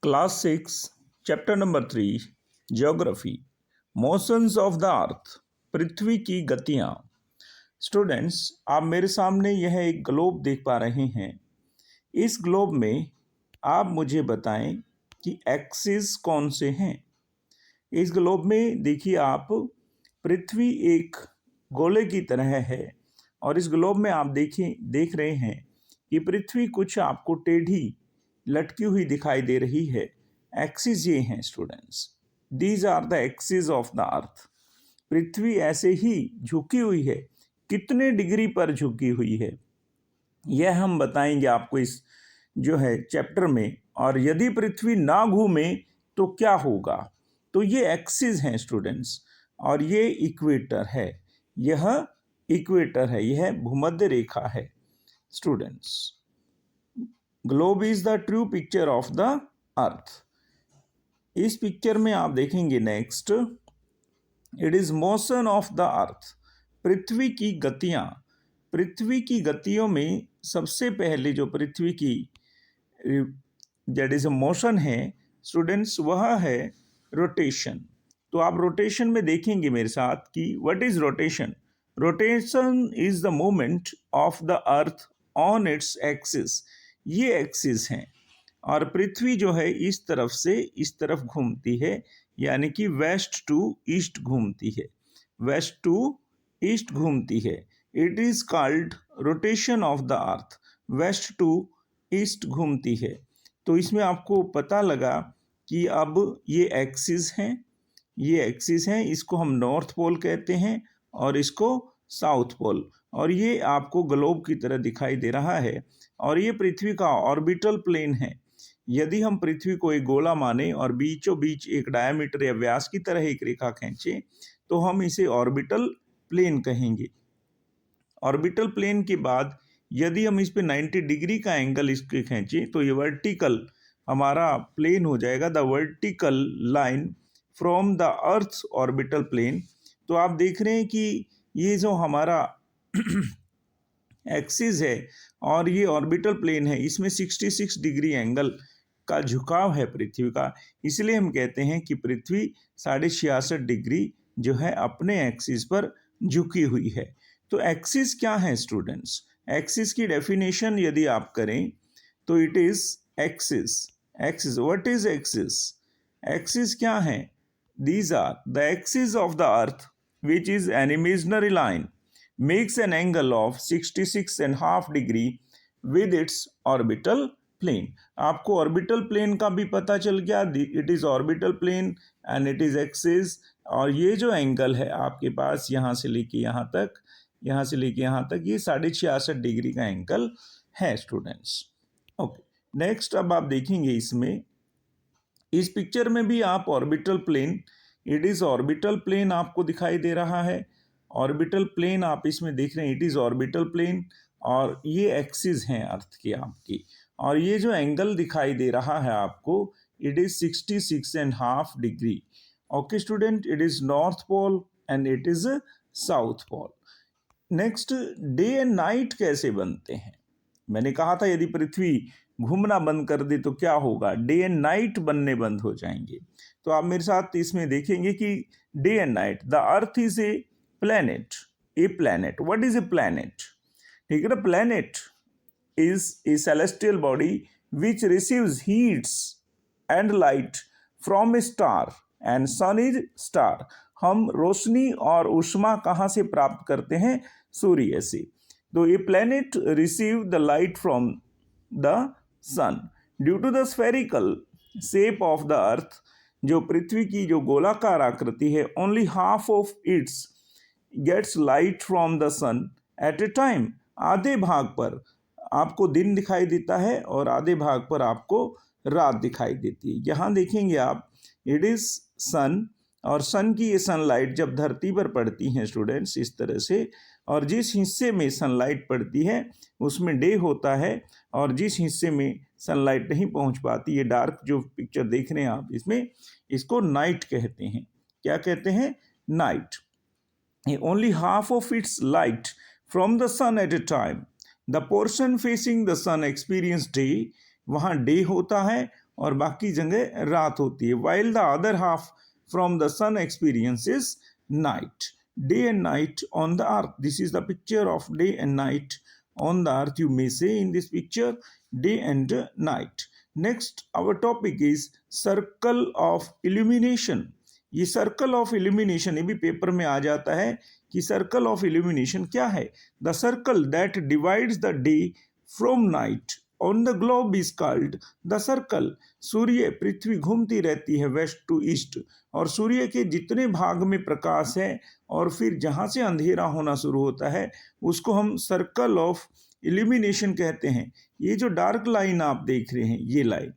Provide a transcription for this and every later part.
Class 6 chapter number 3 geography motions of the earth पृथ्वी की गतियाँ। स्टूडेंट्स, आप मेरे सामने यह एक ग्लोब देख पा रहे हैं। इस ग्लोब में आप मुझे बताएं कि एक्सिस कौन से हैं। इस ग्लोब में देखिए आप, पृथ्वी एक गोले की तरह है और इस ग्लोब में आप देख रहे हैं कि पृथ्वी कुछ आपको टेढ़ी लटकी हुई दिखाई दे रही है। एक्सिस ये हैं students, these are the axis of the earth. पृथ्वी ऐसे ही झुकी हुई है, कितने डिग्री पर झुकी हुई है यह हम बताएंगे आपको इस जो है चैप्टर में। और यदि पृथ्वी ना घूमे तो क्या होगा। तो ये एक्सिस हैं स्टूडेंट्स, और ये इक्वेटर है, यह इक्वेटर है, यह भूमध्य रेखा है students. Globe is the true picture of the earth. इस पिक्चर में आप देखेंगे next, it is motion of the earth. पृथ्वी की गतियां। पृथ्वी की गतियों में सबसे पहले जो पृथ्वी की दैट इज मोशन है स्टूडेंट्स, वह है रोटेशन। तो आप रोटेशन में देखेंगे मेरे साथ कि what is rotation. Rotation is the movement of the earth on its axis. ये एक्सिस हैं और पृथ्वी जो है इस तरफ से इस तरफ घूमती है, यानी कि वेस्ट टू ईस्ट घूमती है, वेस्ट टू ईस्ट घूमती है। It is called rotation of the earth. West to east घूमती है। तो इसमें आपको पता लगा कि अब ये एक्सिस हैं, ये एक्सिस हैं, इसको हम नॉर्थ पोल कहते हैं और इसको साउथ पोल। और ये आपको ग्लोब की तरह दिखाई दे रहा है और ये पृथ्वी का ऑर्बिटल प्लेन है। यदि हम पृथ्वी को एक गोला माने और बीचों बीच एक डायमीटर या व्यास की तरह एक रेखा खींचे तो हम इसे ऑर्बिटल प्लेन कहेंगे। ऑर्बिटल प्लेन के बाद यदि हम इस पे 90 डिग्री का एंगल इसके खींचे तो ये वर्टिकल हमारा प्लेन हो जाएगा, the vertical line from the earth orbital plane. तो आप देख रहे हैं कि ये जो हमारा एक्सिस है और ये ऑर्बिटल प्लेन है, इसमें 66 डिग्री एंगल का झुकाव है पृथ्वी का। इसलिए हम कहते हैं कि पृथ्वी 66.5 डिग्री जो है अपने एक्सिस पर झुकी हुई है। तो एक्सिस क्या है स्टूडेंट्स। एक्सिस की डेफिनेशन यदि आप करें तो it is axis. Axis, what is axis. Axis क्या है। These are the axis of the earth which is an imaginary line makes an angle of 66.5 degree with its orbital plane. आपको orbital plane का भी पता चल गया, it is orbital plane and it is axis. और ये जो angle है आपके पास यहाँ से लेके यहाँ तक, यहाँ से लेके यहाँ तक, ये 66.5 डिग्री का एंगल है स्टूडेंट्स। ओके, नेक्स्ट अब आप देखेंगे इसमें, इस पिक्चर में भी आप orbital plane, it is orbital plane आपको दिखाई दे रहा है। ऑर्बिटल प्लेन आप इसमें देख रहे हैं, इट इज ऑर्बिटल प्लेन और ये एक्सिस हैं अर्थ की आपकी। और ये जो एंगल दिखाई दे रहा है आपको, it is 66.5 degree. Okay student, it is north pole and it is south pole. Next, day and night कैसे बनते हैं। मैंने कहा था यदि पृथ्वी घूमना बंद कर दे तो क्या होगा, डे एंड नाइट बनने बंद हो जाएंगे। तो आप मेरे साथ इसमें देखेंगे कि day and night, the earth is a planet. A planet, what is a planet. ठीक है ना, planet is a celestial body which receives heats and light from a star and sun is star. हम रोशनी और ऊष्मा कहाँ से प्राप्त करते हैं, सूर्य से। तो a planet receive the light from the sun due to the spherical shape of the earth. जो पृथ्वी की जो गोलाकार आकृति है, only half of its gets light from the sun at a time. आधे भाग पर आपको दिन दिखाई देता है और आधे भाग पर आपको रात दिखाई देती है। यहाँ देखेंगे आप, इट इज सन, और सन की ये सनलाइट जब धरती पर पड़ती हैं स्टूडेंट्स इस तरह से, और जिस हिस्से में सनलाइट पड़ती है उसमें डे होता है और जिस हिस्से में सनलाइट नहीं पहुंच पाती, ये डार्क जो पिक्चर देख रहे हैं आप इसमें, इसको नाइट कहते हैं। क्या कहते हैं, night. Only half of its light from the sun at a time. The portion facing the sun experience day. वहाँ डे होता है और बाकी जगह रात होती है. while the other half from the sun experiences night. Day and night on the earth. This is the picture of day and night on the earth. You may say in this picture day and night. Next our topic is circle of illumination. ये circle of illumination, ये भी paper में आ जाता है कि circle of illumination क्या है. The circle that divides the day from night on the globe is called the circle. सूर्य पृथ्वी घूमती रहती है वेस्ट टू ईस्ट, और सूर्य के जितने भाग में प्रकाश है और फिर जहाँ से अंधेरा होना शुरू होता है उसको हम सर्कल ऑफ इल्यूमिनेशन कहते हैं. ये जो डार्क लाइन आप देख रहे हैं, ये लाइन,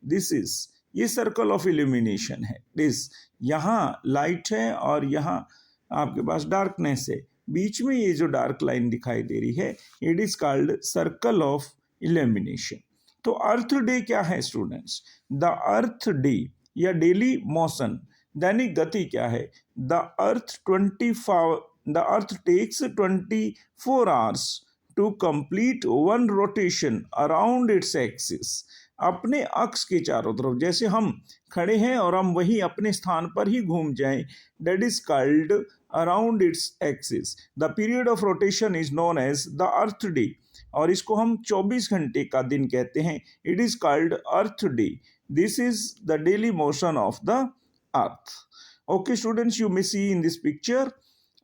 दिस इज, ये सर्कल ऑफ इल्यूमिनेशन है. दिस, यहाँ लाइट है और यहाँ आपके पास डार्कनेस है, बीच में ये जो डार्क लाइन दिखाई दे रही है, it is called circle of illumination. तो अर्थ डे क्या है स्टूडेंट्स? द अर्थ डे या डेली मोशन, दैनिक गति क्या है? The earth takes 24 hours to complete one rotation around its axis. अपने अक्ष के चारों तरफ, जैसे हम खड़े हैं और हम वही अपने स्थान पर ही घूम जाएं, that is called around its axis. The period of rotation is known as the earth day, और इसको हम 24 घंटे का दिन कहते हैं. It is called earth day. This is the daily motion of the earth. Okay students, you may see in this picture.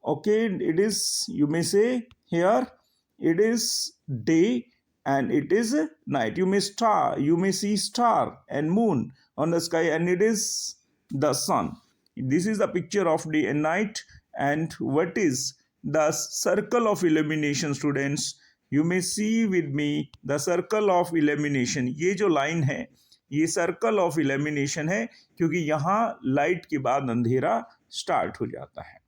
Okay, it is, you may say here, it is day and it is night. You may see star and moon on the sky, and it is the sun. This is the picture of day and night. And what is the circle of illumination, students? You may see with me the circle of illumination. ये जो line है ये circle of illumination है, क्योंकि यहाँ light के बाद अंधेरा स्टार्ट हो जाता है.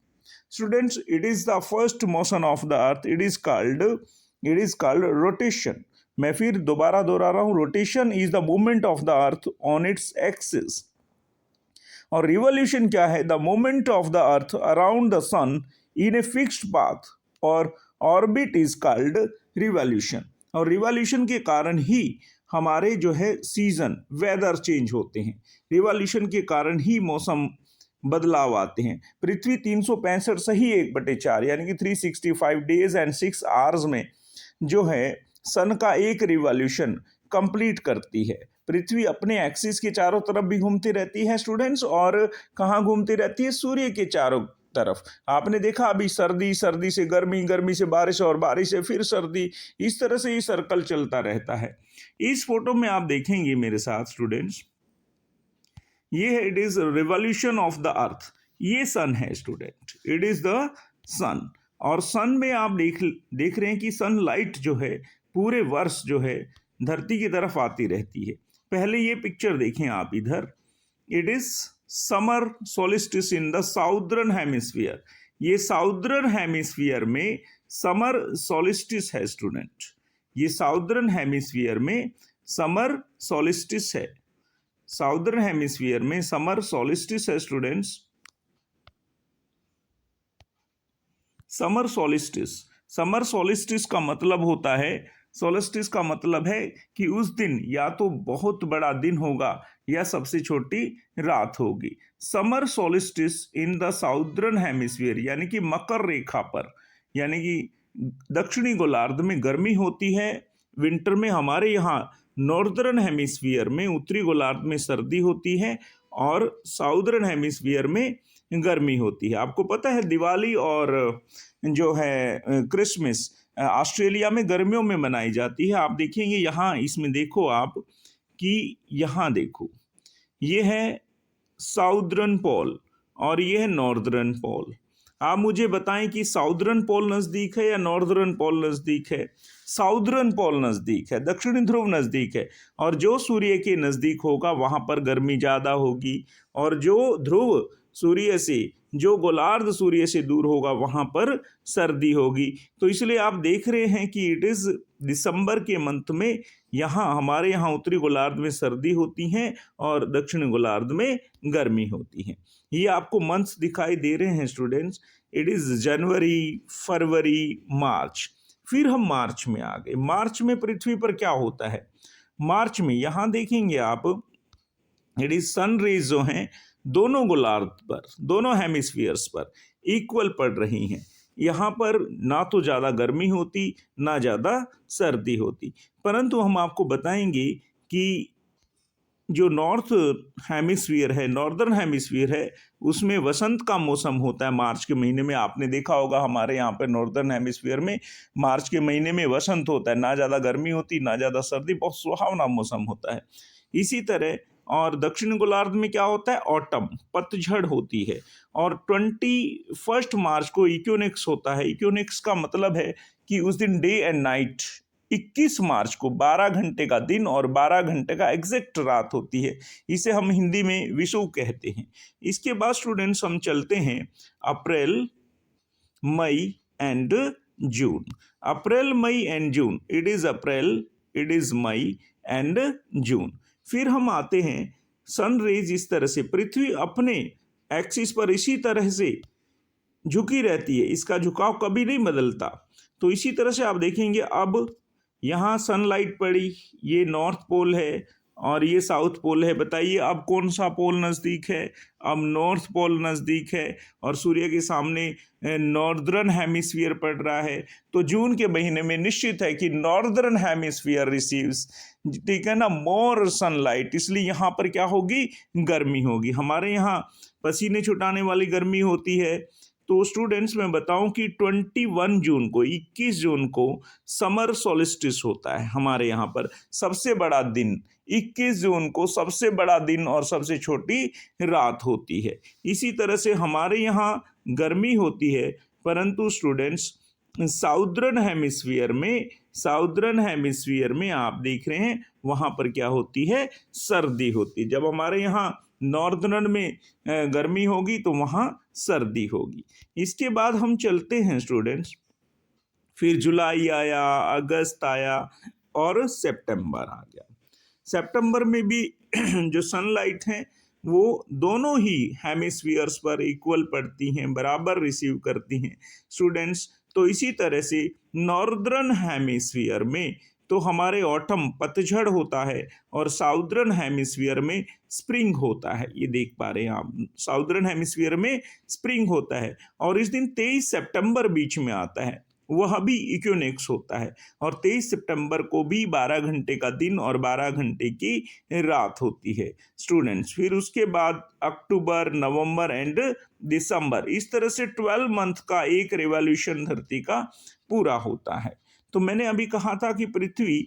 Students, it is the first motion of the earth. It is called rotation. मैं फिर दोबारा दोहरा रहा हूँ, rotation is the movement of the earth on its axis. और revolution क्या है? The movement of the earth around the sun in a fixed path और orbit is called revolution. और revolution के कारण ही हमारे जो है सीजन, वेदर चेंज होते हैं. रिवॉल्यूशन के कारण ही मौसम बदलाव आते हैं. पृथ्वी 365 सही 1/4 यानी कि 365 डेज एंड 6 आवर्स में जो है सन का एक रिवॉल्यूशन कंप्लीट करती है. पृथ्वी अपने एक्सिस के चारों तरफ भी घूमती रहती है स्टूडेंट्स, और कहाँ घूमती रहती है? सूर्य के चारों तरफ. आपने देखा अभी सर्दी, सर्दी से गर्मी, गर्मी से बारिश और बारिश से फिर सर्दी, इस तरह से ये सर्कल चलता रहता है. इस फोटो में आप देखेंगे मेरे साथ स्टूडेंट्स, ये है, it is revolution of the अर्थ. ये सन है स्टूडेंट, इट इज द सन. और सन में आप देख रहे हैं कि सनलाइट जो है पूरे वर्ष जो है धरती की तरफ आती रहती है. पहले ये पिक्चर देखें आप इधर, it is summer solstice in the southern hemisphere. ये साउदर्न हेमिस्फीयर में समर सोलिस्टिस है स्टूडेंट. ये साउदर्न हेमिस्फीयर में समर सोलिस्टिस है. साउदर्न हेमिस्फीयर में समर सोलिस्टिस है students. Summer solstice, summer solstice का मतलब होता है, सोलिस्टिस का मतलब है कि उस दिन या तो बहुत बड़ा दिन होगा या सबसे छोटी रात होगी. Summer solstice in the southern hemisphere यानी कि मकर रेखा पर, यानी कि दक्षिणी गोलार्ध में गर्मी होती है. विंटर में हमारे यहाँ नॉर्दर्न हेमिस्फीयर में, उत्तरी गोलार्ध में सर्दी होती है और साउदर्न हेमिस्फीयर में गर्मी होती है. आपको पता है दिवाली और जो है क्रिसमस ऑस्ट्रेलिया में गर्मियों में मनाई जाती है. आप देखेंगे यहाँ, इसमें देखो आप कि यहाँ देखो, ये है साउदर्न पोल और ये है नॉर्दर्न पोल. आप मुझे बताएं कि साउदर्न पोल नज़दीक है या नॉर्दर्न पोल नज़दीक है? साउदर्न पोल नज़दीक है, दक्षिणी ध्रुव नज़दीक है. और जो सूर्य के नज़दीक होगा वहाँ पर गर्मी ज़्यादा होगी, और जो ध्रुव सूर्य से, जो गोलार्ध सूर्य से दूर होगा वहाँ पर सर्दी होगी. तो इसलिए आप देख रहे हैं कि इट इज़ दिसंबर के मंथ में यहाँ हमारे यहाँ उत्तरी गोलार्ध में सर्दी होती हैं और दक्षिणी गोलार्ध में गर्मी होती है. ये आपको मंथ्स दिखाई दे रहे हैं स्टूडेंट्स. इट इज़ जनवरी, फरवरी, मार्च. फिर हम मार्च में आ गए. मार्च में पृथ्वी पर क्या होता है? मार्च में यहाँ देखेंगे आप, इट इज सन रेज जो हैं दोनों गोलार्ध पर, दोनों हेमिस्फीयर्स पर इक्वल पड़ रही हैं। यहाँ पर ना तो ज़्यादा गर्मी होती ना ज़्यादा सर्दी होती, परंतु हम आपको बताएंगे कि जो नॉर्थ हेमिस्फीयर है, नॉर्दर्न हेमिस्फीयर है, उसमें वसंत का मौसम होता है मार्च के महीने में। आपने देखा होगा हमारे यहाँ पर नॉर्दर्न हेमिस्फीयर में मार्च के महीने में वसंत होता है, ना ज़्यादा गर्मी होती ना ज़्यादा सर्दी, बहुत सुहावना मौसम होता है। इसी तरह और दक्षिण गोलार्ध में क्या होता है, ऑटम, पतझड़ होती है। और 21 मार्च को इक्विनोक्स होता है। इक्विनोक्स का मतलब है कि उस दिन डे एंड नाइट, 21 मार्च को 12 घंटे का दिन और 12 घंटे का एग्जैक्ट रात होती है। इसे हम हिंदी में विषुव कहते हैं। इसके बाद स्टूडेंट्स हम चलते हैं April, May and June. April, May and June, it is April, it is May and June. फिर हम आते हैं सन रेज इस तरह से, पृथ्वी अपने एक्सिस पर इसी तरह से झुकी रहती है, इसका झुकाव कभी नहीं बदलता। तो इसी तरह से आप देखेंगे अब यहाँ सनलाइट पड़ी, ये नॉर्थ पोल है और ये साउथ पोल है। बताइए अब कौन सा पोल नज़दीक है? अब नॉर्थ पोल नज़दीक है और सूर्य के सामने नॉर्दर्न हेमिस्फीयर पड़ रहा है। तो जून के महीने में निश्चित है कि नॉर्दर्न हेमिस्फीयर रिसीव्स, ठीक है ना, मोर सनलाइट, इसलिए यहाँ पर क्या होगी, गर्मी होगी। हमारे यहाँ पसीने छुटाने वाली गर्मी होती है। तो स्टूडेंट्स मैं बताऊं कि 21 जून को, 21 जून को समर सोलिस्टिस होता है हमारे यहाँ पर, सबसे बड़ा दिन 21 जून को, सबसे बड़ा दिन और सबसे छोटी रात होती है। इसी तरह से हमारे यहाँ गर्मी होती है, परंतु स्टूडेंट्स साउदर्न हेमिस्फीयर में आप देख रहे हैं वहाँ पर क्या होती है, सर्दी होती है। जब हमारे यहाँ नॉर्दर्न में गर्मी होगी तो वहाँ सर्दी होगी। इसके बाद हम चलते हैं स्टूडेंट्स, फिर जुलाई आया, अगस्त आया और सितंबर आ गया। सितंबर में भी जो सनलाइट है वो दोनों ही हेमिस्फीयर्स पर इक्वल पड़ती हैं, बराबर रिसीव करती हैं स्टूडेंट्स। तो इसी तरह से नॉर्दर्न हेमिस्फीयर में तो हमारे ऑटम, पतझड़ होता है और साउदर्न हेमिस्फीयर में स्प्रिंग होता है। ये देख पा रहे हैं आप, साउदर्न हेमिस्फीयर में स्प्रिंग होता है और इस दिन 23 सितंबर बीच में आता है, वह भी इक्विनोक्स होता है। और 23 सितंबर को भी 12 घंटे का दिन और 12 घंटे की रात होती है स्टूडेंट्स। फिर उसके बाद अक्टूबर, नवंबर एंड दिसंबर, इस तरह से 12 मंथ का एक रेवोल्यूशन धरती का पूरा होता है। तो मैंने अभी कहा था कि पृथ्वी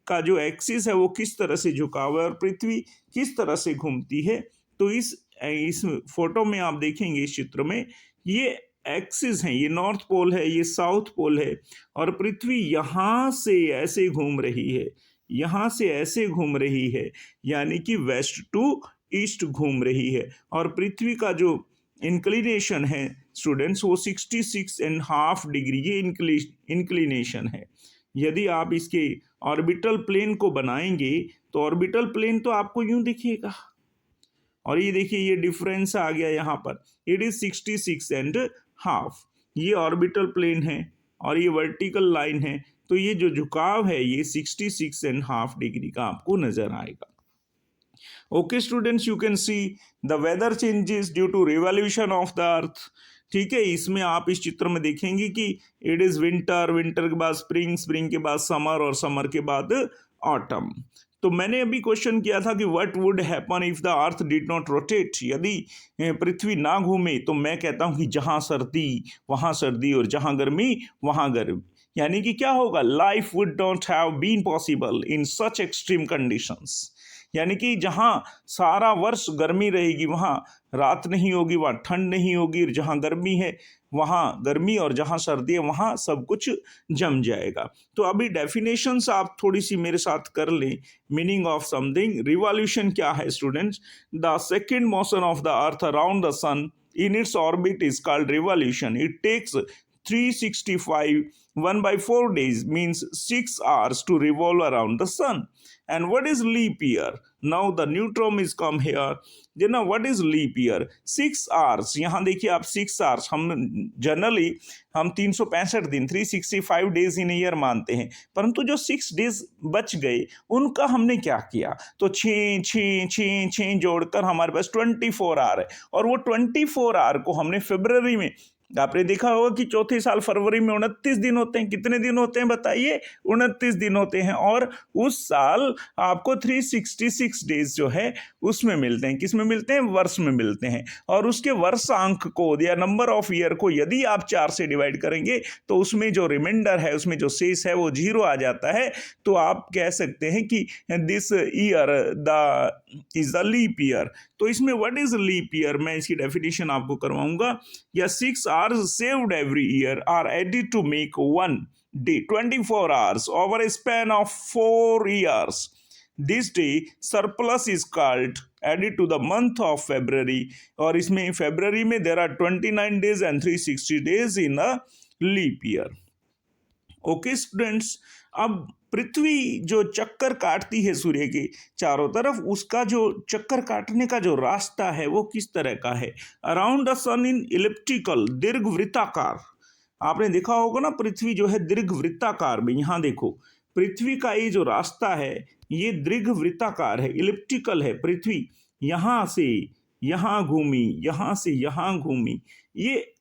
का जो एक्सिस है वो किस तरह से झुका हुआ है और पृथ्वी किस तरह से घूमती है। तो इस फोटो में आप देखेंगे, इस चित्र में, ये एक्सिस हैं, ये नॉर्थ पोल है, ये साउथ पोल है और पृथ्वी यहाँ से ऐसे घूम रही है, यहाँ से ऐसे घूम रही है, यानी कि वेस्ट टू ईस्ट घूम रही है। और पृथ्वी का जो इंक्लिनेशन है स्टूडेंट्स वो 66.5 डिग्री ये इंक्लिनेशन है। यदि आप इसके ऑर्बिटल प्लेन को बनाएंगे तो ऑर्बिटल प्लेन तो आपको यूं दिखेगा, और ये देखिए ये डिफरेंस आ गया यहाँ पर, इट इज 66.5, ये ऑर्बिटल प्लेन है और ये वर्टिकल लाइन है। तो ये जो झुकाव है ये 66.5 डिग्री का आपको नजर आएगा। Okay students, you can see the weather changes due to revolution of the earth. ठीक है, इसमें आप इस चित्र में देखेंगे कि इट इज विंटर, विंटर के बाद स्प्रिंग, स्प्रिंग के बाद समर और समर के बाद ऑटम। तो मैंने अभी क्वेश्चन किया था कि what would happen if the earth did not rotate, यदि पृथ्वी ना घूमे। तो मैं कहता हूं कि जहां सर्दी वहां सर्दी और जहां गर्मी वहां गर्मी, यानी कि क्या होगा, life would not have been possible in such extreme conditions. यानी कि जहाँ सारा वर्ष गर्मी रहेगी वहाँ रात नहीं होगी, वहाँ ठंड नहीं होगी, जहाँ गर्मी है वहाँ गर्मी और जहाँ सर्दी है वहाँ सब कुछ जम जाएगा। तो अभी डेफिनेशंस आप थोड़ी सी मेरे साथ कर लें। मीनिंग ऑफ समथिंग, रिवॉल्यूशन क्या है students? The second motion of the earth around the sun in its orbit is called revolution. It takes 365 1/4 days, means 6 hours to revolve around the sun. And what is leap year? Now the new term is come here. You know what is leap year? 6 hours. यहाँ देखिए आप 6 hours, हम generally हम 365 दिन 365 days in year मानते हैं, परंतु जो 6 डेज बच गए उनका हमने क्या किया, तो 6 जोड़कर हमारे पास 24 आवर है, और वो 24 आवर को हमने फरवरी में, आपने देखा होगा कि चौथे साल फरवरी में 29 दिन होते हैं। कितने दिन होते हैं बताइए? 29 दिन होते हैं। और उस साल आपको 366 डेज जो है उसमें मिलते हैं। किस में मिलते हैं? वर्ष में मिलते हैं। और उसके वर्षांक को या नंबर ऑफ ईयर को यदि आप 4 से डिवाइड करेंगे तो उसमें जो रिमाइंडर है, उसमें जो शेष है वो 0 आ जाता है। तो आप कह सकते हैं कि this year is the leap year. तो इसमें व्हाट इज लीप ईयर, मैं इसकी डेफिनेशन आपको करवाऊंगा। या 6 hours saved every year are added to make one day 24 hours over a span of 4 years. This day surplus is called added to the month of February, और इसमें फरवरी में there are 29 days and 360 days in a leap year. Okay students, अब पृथ्वी जो चक्कर काटती है सूर्य के चारों तरफ, उसका जो चक्कर काटने का जो रास्ता है वो किस तरह का है? Around the sun in elliptical, दीर्घवृत्ताकार। आपने देखा होगा ना, पृथ्वी जो है दीर्घवृत्ताकार में, यहाँ देखो पृथ्वी का ये जो रास्ता है ये दीर्घवृत्ताकार है, इलिप्टिकल है। पृथ्वी यहाँ से यहाँ घूमी, यहाँ से यहाँ घूमी, ये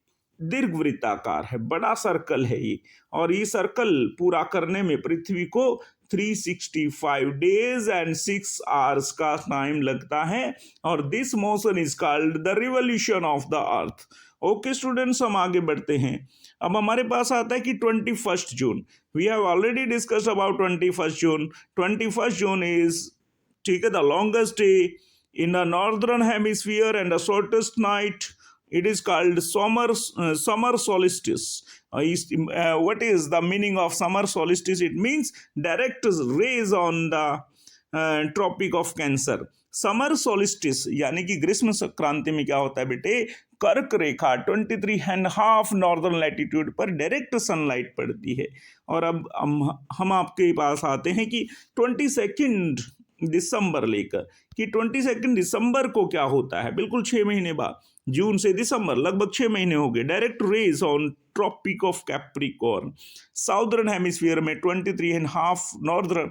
दीर्घवृत्ताकार है, बड़ा सर्कल है ये। और ये सर्कल पूरा करने में पृथ्वी को 365 डेज एंड 6 आवर्स का टाइम लगता है, और this motion is called the revolution of the earth. Okay students, हम आगे बढ़ते हैं। अब हमारे पास आता है कि 21 June, we have already discussed about 21 June. 21 June is, ठीक है, the longest day in the northern hemisphere and the shortest night. It is called summer solstice. What is the meaning of summer solstice? It means direct rays on the Tropic of Cancer. Summer solstice यानी कि ग्रीष्म संक्रांति में क्या होता है बेटे? कर्क रेखा 23.5 northern latitude पर डायरेक्ट सनलाइट पड़ती है। और अब हम आपके पास आते हैं कि 22 दिसंबर लेकर, कि 22 दिसंबर को क्या होता है? बिल्कुल 6 महीने बाद, जून से दिसंबर लगभग 6 महीने हो गए। Direct rays on tropic of capricorn, southern hemisphere में 23.5 नॉर्दर्न,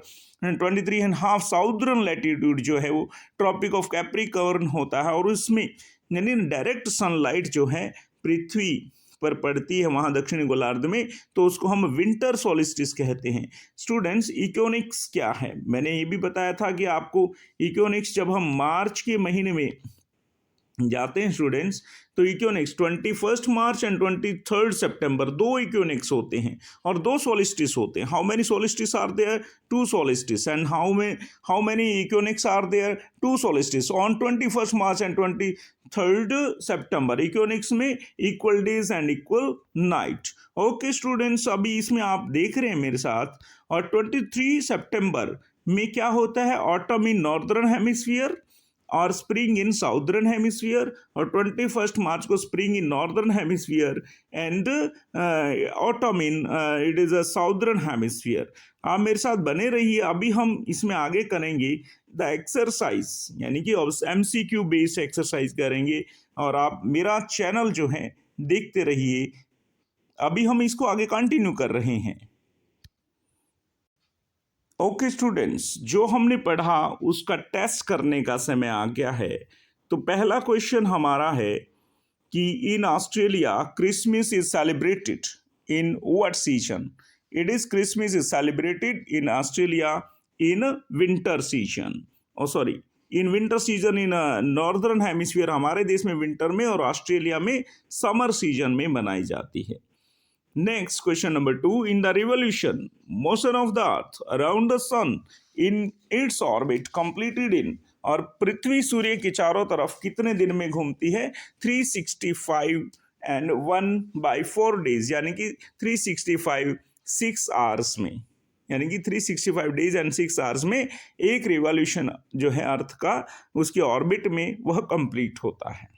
23.5 साउदर्न लैटिट्यूड जो है वो ट्रॉपिक ऑफ कैप्रिकॉर्न होता है, और उसमें यानी डायरेक्ट सनलाइट जो है पृथ्वी पर पड़ती है वहाँ दक्षिणी गोलार्ध में, तो उसको हम विंटर सोलिस्टिस कहते हैं। स्टूडेंट्स, इक्विनोक्स क्या है? मैंने ये भी बताया था कि आपको इक्विनोक्स जब हम मार्च के महीने में जाते हैं स्टूडेंट्स, तो equinox 21 March and 23 September 2 equinox होते हैं और 2 सोलिस्टिस होते हैं। How many solstice are there? 2 solstice. And how many equinox are there? 2 solstice on 21 March and 23 सितंबर। इक्विनोक्स में equal days and equal night. Okay students, अभी इसमें आप देख रहे हैं मेरे साथ, और 23 सितंबर में क्या होता है? ऑटम इन नॉर्दर्न हेमिस्फीयर और स्प्रिंग इन साउदर्न हेमिस्फीयर, और 21 मार्च को spring in northern hemisphere and autumn in it is a southern hemisphere. आप मेरे साथ बने रहिए, अभी हम इसमें आगे करेंगे द एक्सरसाइज, यानी कि MCQ बेस्ड एक्सरसाइज करेंगे, और आप मेरा चैनल जो है देखते रहिए। अभी हम इसको आगे कंटिन्यू कर रहे हैं। ओके स्टूडेंट्स, जो हमने पढ़ा उसका टेस्ट करने का समय आ गया है। तो पहला क्वेश्चन हमारा है कि in Australia Christmas is celebrated in what season? It is Christmas is celebrated in Australia in winter season, sorry in winter season in northern hemisphere, हमारे देश में विंटर में, और ऑस्ट्रेलिया में समर सीजन में मनाई जाती है। Next, question number 2. In the revolution, motion of the earth around the sun in its orbit completed in, और पृथ्वी सूर्य के चारों तरफ कितने दिन में घूमती है? 365 and 1/4 days, यानी कि 365 6 आवर्स में, यानी कि 365 डेज एंड 6 आवर्स में एक रिवॉल्यूशन जो है अर्थ का उसके ऑर्बिट में वह कंप्लीट होता है।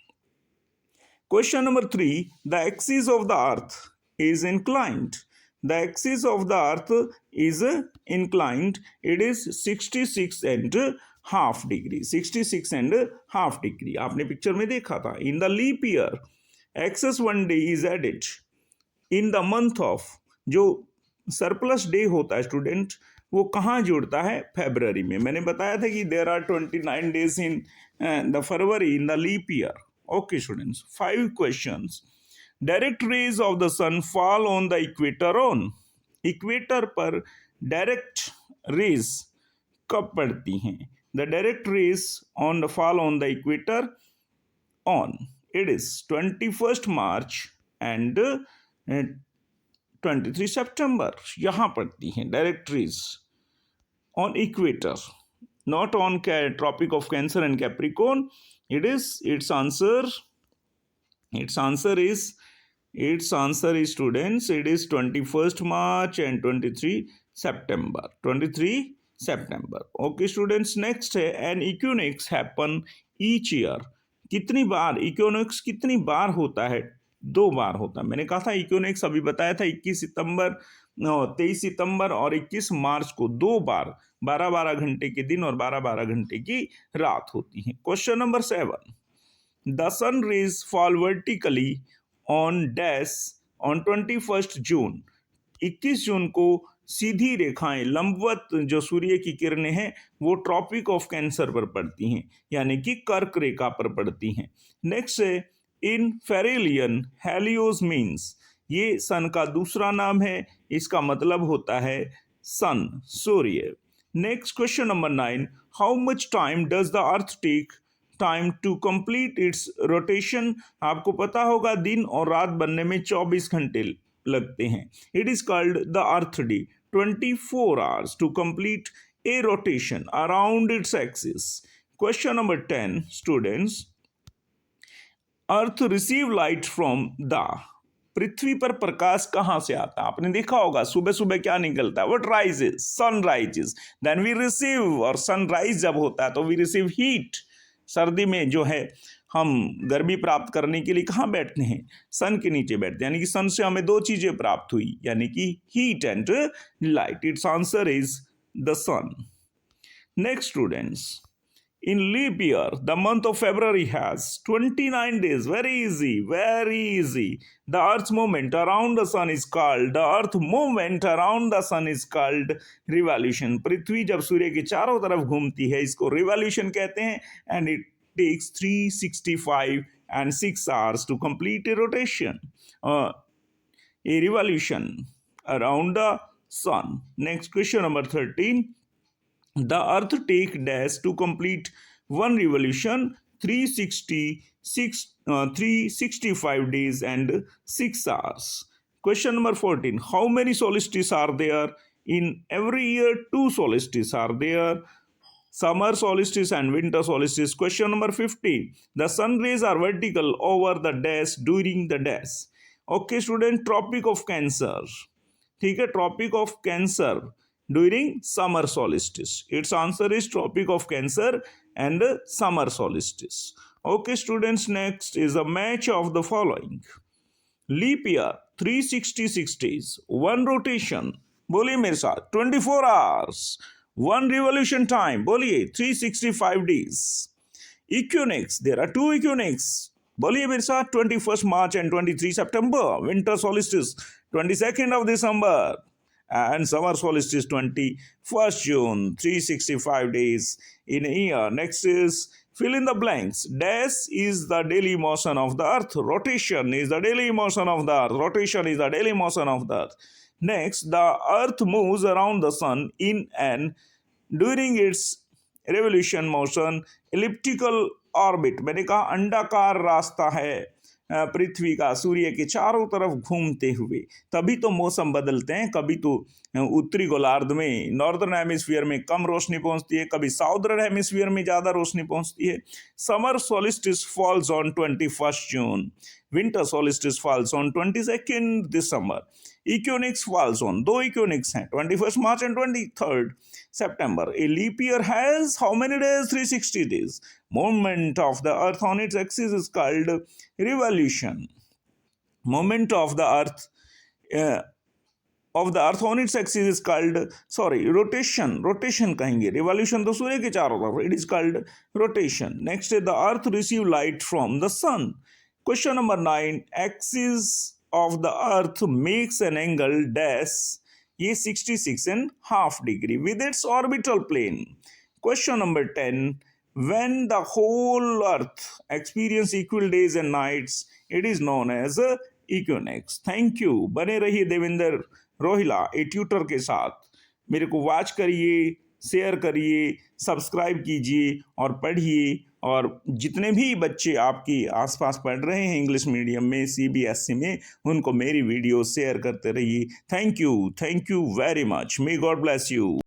Question number 3. The axis of the earth is inclined The axis of the earth is inclined. It is 66 and half degree. 66 and half degree. आपने पिक्चर में देखा था. In the leap year, excess one day is added. In the month of, जो surplus day होता है student, वो कहाँ जुड़ता है? फेब्रवरी में. मैंने बताया था कि there are 29 days in the February in the leap year. Okay students, 5 questions. Direct rays of the sun fall on the equator on. Equator पर डायरेक्ट रेज कब पड़ती हैं? The direct rays on the fall on the equator on, it is 21 March and 23 September. यहाँ पड़ती हैं direct rays on equator, not on Tropic of Cancer and Capricorn. Its answer is students, it is 21st March and 23 September. 23 September. Okay students, next है an equinox happen each year. कितनी बार equinox कितनी बार होता है? 2 बार होता है. मैंने कहा था इक्विनोक्स अभी बताया था 21 सितंबर 23 सितंबर और 21 मार्च को 2 बार 12-12 घंटे के दिन और 12-12 घंटे की रात होती है. Question number 7. The sun rays fall vertically on dash on 21 June. 21 June को सीधी रेखाएं लंबवत जो सूर्य की किरणें हैं वो ट्रॉपिक ऑफ कैंसर पर पड़ती हैं, यानी कि कर्क रेखा पर पड़ती हैं. नेक्स्ट है इन फेरेलियन हेलियोस मीन्स. ये सन का दूसरा नाम है, इसका मतलब होता है सन, सूर्य. Next question number 9. How much time does the earth take time to complete its rotation. आपको पता होगा दिन और रात बनने में 24 घंटे लगते हैं. It is called the earth day. 24 hours to complete a rotation around its axis. Question number 10, students. Earth receive light from the. पृथ्वी पर प्रकाश कहाँ से आता है? आपने देखा होगा सुबह सुबह क्या निकलता है? What rises? Sun rises. Then we receive, और sunrise जब होता है तो we receive heat. सर्दी में जो है हम गर्मी प्राप्त करने के लिए कहाँ बैठते हैं? सन के नीचे बैठते हैं, यानी कि सन से हमें 2 चीजें प्राप्त हुई, यानी कि heat and light. Its answer is the sun. Next students, in leap year the month of February has 29 days. Very easy. The earth movement around the sun is called revolution. पृथ्वी जब सूर्य के चारों तरफ घूमती है इसको रिवॉल्यूशन कहते हैं. And it takes 365 and 6 hours to complete a rotation, a revolution around the sun. Next question number 13. The earth take dash to complete one revolution 365 days and 6 hours. Question number 14. How many solstices are there? In every year 2 solstices are there. Summer solstice and winter solstice. Question number 15. The sun rays are vertical over the dash during the dash. Okay student, Tropic of Cancer. ठीक है, Tropic of Cancer during summer solstice. Its answer is Tropic of Cancer and summer solstice. Okay students, next is a match of the following. Leap year 366 days, 1 rotation. बोलिए मेरे साथ, 24 hours. 1 revolution time, बोलिए 365 days. Equinox, there are 2 equinox. बोलिए मेरे साथ, 21st March and 23 September. Winter solstice 22nd of December and summer solstice 21st June. 365 days in a year. Next is fill in the blanks. Dash is the daily motion of the earth. Rotation is the daily motion of the earth. Rotation is the daily motion of the earth. Next, the earth moves around the sun in and during its revolution motion elliptical orbit. मैंने कहा अंडाकार रास्ता है पृथ्वी का सूर्य के चारों तरफ घूमते हुए. तभी तो मौसम बदलते हैं. कभी तो उत्तरी गोलार्ध में नॉर्दर्न हेमिस्फीयर में कम रोशनी पहुंचती है, कभी साउदर्न हेमिस्फीयर में ज़्यादा रोशनी पहुंचती है. Summer solstice falls on 21st June. Winter solstice falls on 22nd December. Equinox falls on, 2 equinox हैं, 21st March and 23rd September. A leap year has how many days? 360 days. Movement of the earth on its axis is called revolution. Movement of the earth of the earth on its axis is called, sorry rotation कहेंगे, revolution तो सूर्य के चारों तरफ, it is called rotation. Next है the earth receive light from the sun. Question number 9, axis of the earth makes an angle dash, ये 66.5 degree with its orbital plane. Question number 10, when the whole earth experience equal days and nights, it is known as a equinox। Thank you. बने रहिए देवेंद्र रोहिला ए tutor के साथ। मेरे को watch करिए, share करिए, subscribe कीजिए और पढ़िए। और जितने भी बच्चे आपके आसपास पढ़ रहे हैं इंग्लिश मीडियम में, सीबीएसई में, उनको मेरी वीडियो शेयर करते रहिए। Thank you very much. May God bless you.